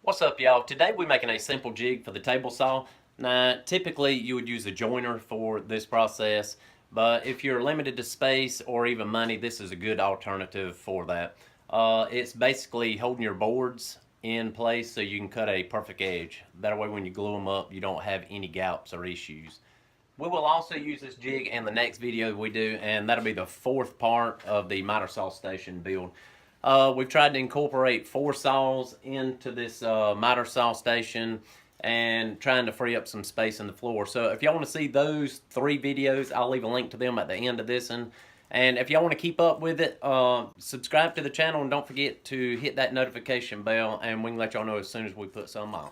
What's up, y'all? Today we're making a simple jig for the table saw. Now, typically you would use a joiner for this process, but if you're limited to space or even money, this is a good alternative for that. It's basically holding your boards in place so you can cut a perfect edge. That way when you glue them up, you don't have any gaps or issues. We will also use this jig in the next video we do, and that'll be the fourth part of the miter saw station build. We've tried to incorporate 4 saws into this miter saw station and trying to free up some space in the floor. So if y'all want to see those 3 videos, I'll leave a link to them at the end of this one. And if y'all want to keep up with it, subscribe to the channel and don't forget to hit that notification bell, and we can let y'all know as soon as we put some on.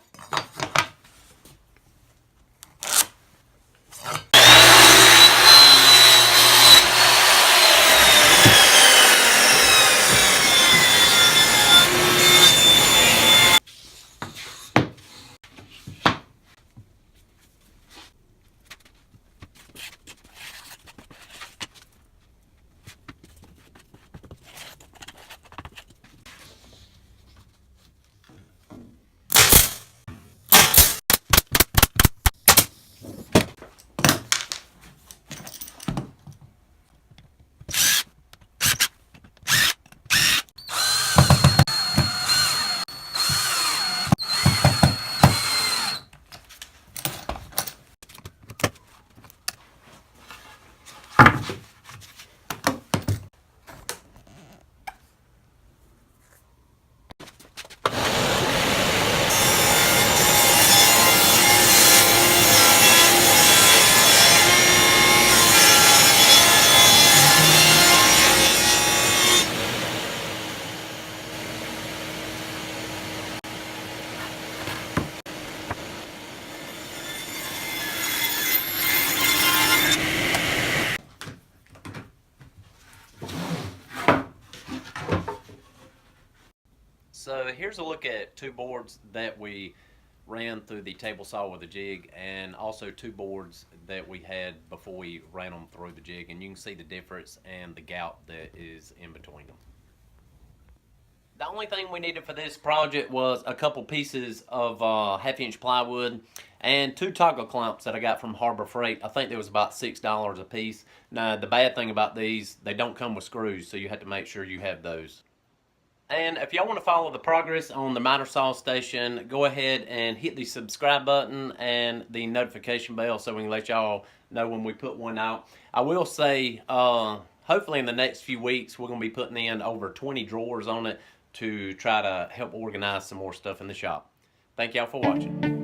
So here's a look at 2 boards that we ran through the table saw with a jig, and also 2 boards that we had before we ran them through the jig, and you can see the difference and the gap that is in between them. The only thing we needed for this project was a couple pieces of 1/2-inch plywood and 2 toggle clamps that I got from Harbor Freight. I think they was about $6 a piece. Now the bad thing about these, they don't come with screws, so you have to make sure you have those. And if y'all want to follow the progress on the miter saw station, go ahead and hit the subscribe button and the notification bell so we can let y'all know when we put one out. I will say, hopefully in the next few weeks, we're going to be putting in over 20 drawers on it to try to help organize some more stuff in the shop. Thank y'all for watching.